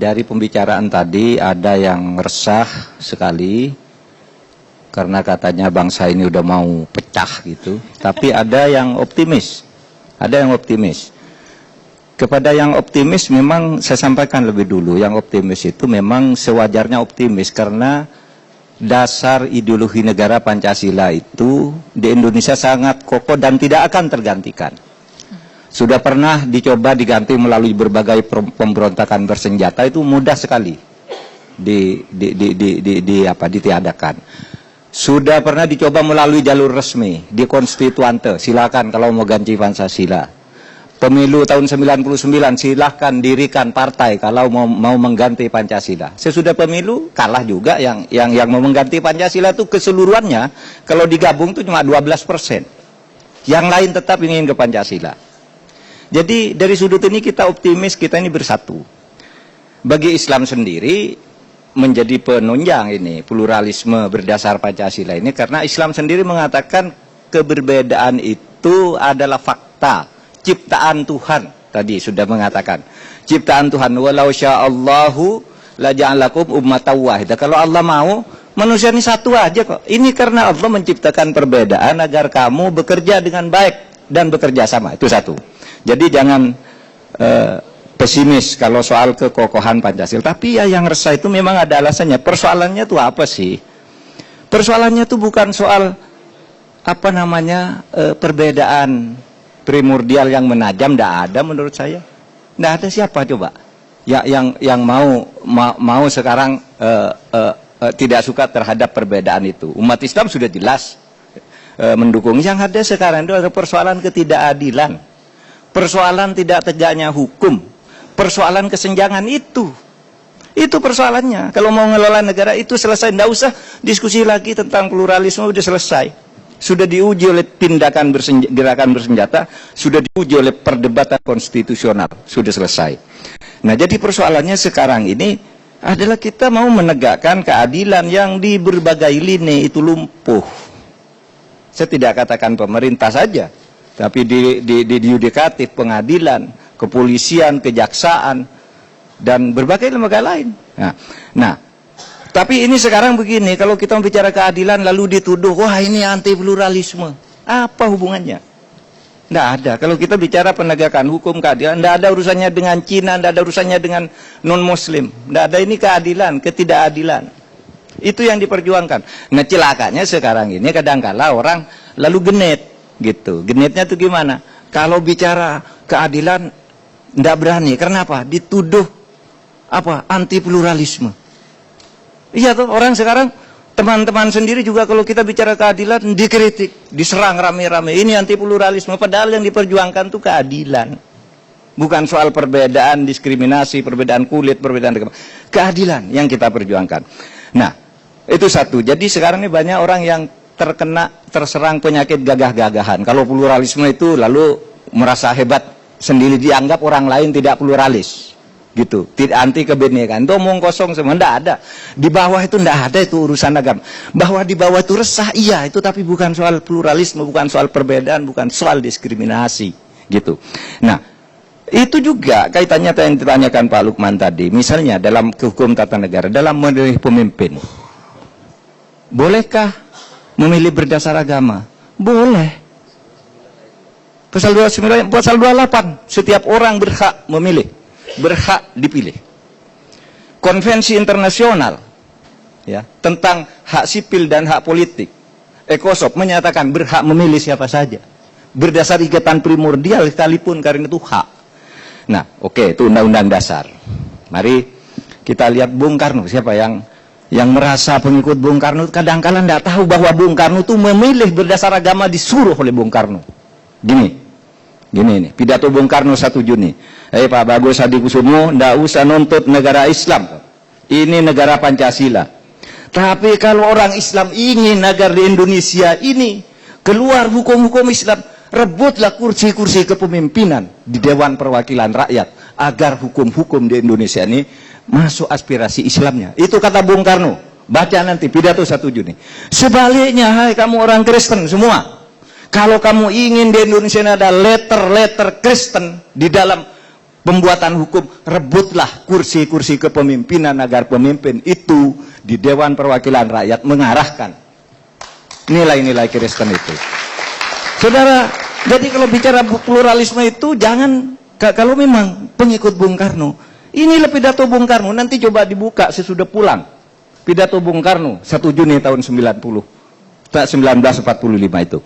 dari pembicaraan tadi ada yang resah sekali karena katanya bangsa ini udah mau pecah gitu. Tapi ada yang optimis. Ada yang optimis. Kepada yang optimis memang saya sampaikan lebih dulu, yang optimis itu memang sewajarnya optimis karena dasar ideologi negara Pancasila itu di Indonesia sangat kokoh dan tidak akan tergantikan. Sudah pernah dicoba diganti melalui berbagai pemberontakan bersenjata, itu mudah sekali ditiadakan. Sudah pernah dicoba melalui jalur resmi di konstituante, silakan kalau mau ganti Pancasila. Pemilu tahun 99 silahkan dirikan partai kalau mau mengganti Pancasila. Sesudah pemilu kalah juga yang mau mengganti Pancasila itu keseluruhannya kalau digabung itu cuma 12%. Yang lain tetap ingin ke Pancasila. Jadi dari sudut ini kita optimis, kita ini bersatu. Bagi Islam sendiri menjadi penunjang ini pluralisme berdasar Pancasila ini karena Islam sendiri mengatakan keberbedaan itu adalah fakta ciptaan Tuhan. Tadi sudah mengatakan ciptaan Tuhan, walau sya'allahu la ja'alakum ummatan wahidah. Kalau Allah mau manusia ini satu aja kok. Ini karena Allah menciptakan perbedaan agar kamu bekerja dengan baik dan bekerja sama. Itu satu. Jadi jangan pesimis kalau soal kekokohan Pancasila. Tapi ya yang resah itu memang ada alasannya. Persoalannya itu apa sih? Persoalannya itu bukan soal perbedaan primordial yang menajam. Tidak ada menurut saya. Tidak ada siapa coba yang mau sekarang tidak suka terhadap perbedaan itu. Umat Islam sudah jelas mendukung. Yang ada sekarang itu ada persoalan ketidakadilan. Persoalan tidak tegaknya hukum, persoalan kesenjangan itu persoalannya. Kalau mau ngelola negara itu selesai, tidak usah diskusi lagi tentang pluralisme, sudah selesai. Sudah diuji oleh tindakan gerakan bersenjata, sudah diuji oleh perdebatan konstitusional, sudah selesai. Nah jadi persoalannya sekarang ini adalah kita mau menegakkan keadilan yang di berbagai lini itu lumpuh. Saya tidak katakan pemerintah saja, tapi di yudikatif, pengadilan, kepolisian, kejaksaan, dan berbagai lembaga lain. Nah, tapi ini sekarang begini, kalau kita bicara keadilan lalu dituduh, wah ini anti pluralisme. Apa hubungannya? Tidak ada. Kalau kita bicara penegakan hukum, keadilan, tidak ada urusannya dengan Cina, tidak ada urusannya dengan non-muslim. Tidak ada, ini keadilan, ketidakadilan. Itu yang diperjuangkan. Nah celakanya sekarang ini kadang-kala orang lalu genit. Gitu. Genitnya itu gimana? Kalau bicara keadilan tidak berani. Kenapa? Dituduh anti pluralisme. Iya tuh, orang sekarang teman-teman sendiri juga kalau kita bicara keadilan dikritik, diserang rame-rame. Ini anti pluralisme, padahal yang diperjuangkan itu keadilan. Bukan soal perbedaan, diskriminasi, perbedaan kulit, perbedaan agama. Keadilan yang kita perjuangkan. Nah, itu satu. Jadi sekarang ini banyak orang yang terserang penyakit gagah-gagahan. Kalau pluralisme itu lalu merasa hebat sendiri, dianggap orang lain tidak pluralis. Gitu. Tidak, anti kebenekaan. Itu omong kosong semua. Tidak ada. Di bawah itu tidak ada itu urusan agama. Bahwa di bawah itu resah, iya. Itu tapi bukan soal pluralisme, bukan soal perbedaan, bukan soal diskriminasi. Gitu. Nah, itu juga kaitannya yang ditanyakan Pak Lukman tadi. Misalnya dalam hukum tata negara, dalam memilih pemimpin. Bolehkah memilih berdasar agama? Boleh. Pasal 29, pasal 28, setiap orang berhak memilih, berhak dipilih. Konvensi internasional ya, tentang hak sipil dan hak politik, ECOSOC menyatakan berhak memilih siapa saja. Berdasar ikatan primordial sekalipun karena itu hak. Nah, oke, itu undang-undang dasar. Mari kita lihat Bung Karno, siapa yang merasa pengikut Bung Karno kadang-kala tidak tahu bahwa Bung Karno itu memilih berdasar agama disuruh oleh Bung Karno. Gini ini pidato Bung Karno 1 Juni. Pak Bagus Hadikusumo, tidak usah nuntut negara Islam. Ini negara Pancasila. Tapi kalau orang Islam ingin agar di Indonesia ini keluar hukum-hukum Islam, rebutlah kursi-kursi kepemimpinan di Dewan Perwakilan Rakyat agar hukum-hukum di Indonesia ini masuk aspirasi Islamnya. Itu kata Bung Karno. Baca nanti pidato 1 Juni. Sebaliknya, hai kamu orang Kristen semua, kalau kamu ingin di Indonesia ada letter Kristen di dalam Pembuatan hukum, rebutlah kursi-kursi kepemimpinan agar pemimpin itu di Dewan Perwakilan Rakyat mengarahkan nilai-nilai Kristen itu. Saudara, jadi kalau bicara pluralisme itu jangan, kalau memang pengikut Bung Karno, inilah pidato Bung Karno, nanti coba dibuka sesudah pulang. Pidato Bung Karno 1 Juni tahun 1945 itu.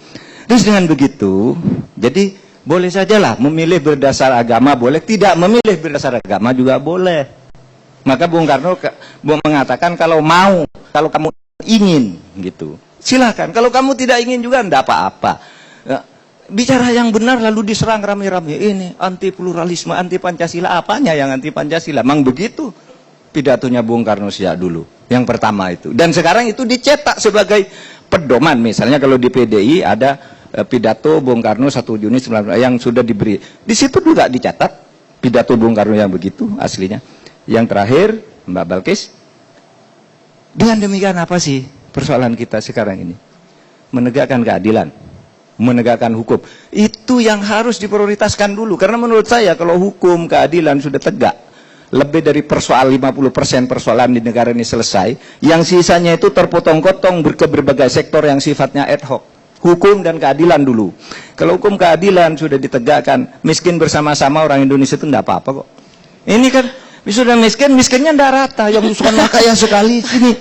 Terus dengan begitu, jadi boleh sajalah memilih berdasar agama boleh, tidak memilih berdasar agama juga boleh. Maka Bung Karno mengatakan kalau kamu ingin gitu, silakan. Kalau kamu tidak ingin juga enggak apa-apa. Bicara yang benar lalu diserang rame-rame, ini anti pluralisme, anti Pancasila. Apanya yang anti Pancasila? Memang begitu pidatonya Bung Karno sejak dulu. Yang pertama itu. Dan sekarang itu dicetak sebagai pedoman. Misalnya kalau di PDI ada pidato Bung Karno 1 Juni 19 yang sudah diberi. Di situ juga dicatat pidato Bung Karno yang begitu aslinya. Yang terakhir, Mbak Balkis, dengan demikian apa sih persoalan kita sekarang ini? Menegakkan keadilan, menegakkan hukum. Itu yang harus diprioritaskan dulu. Karena menurut saya kalau hukum, keadilan sudah tegak, lebih dari 50% persoalan di negara ini selesai. Yang sisanya itu terpotong-potong ke berbagai sektor yang sifatnya ad hoc. Hukum dan keadilan dulu. Kalau hukum keadilan sudah ditegakkan, miskin bersama-sama orang Indonesia itu enggak apa-apa kok. Ini kan sudah miskinnya enggak rata, yang suka kaya sekali sini.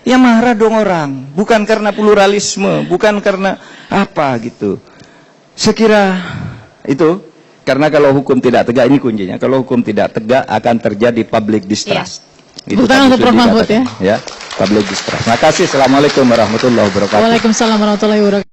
Ya marah dong orang, bukan karena pluralisme, bukan karena apa gitu. Sekira itu, karena kalau hukum tidak tegak, ini kuncinya. Kalau hukum tidak tegak akan terjadi public distrust. Tepuk tangan untuk Prof. Mahfud ya. Public distrust. Terima kasih. Assalamualaikum warahmatullahi wabarakatuh. Waalaikumsalam warahmatullahi wabarakatuh.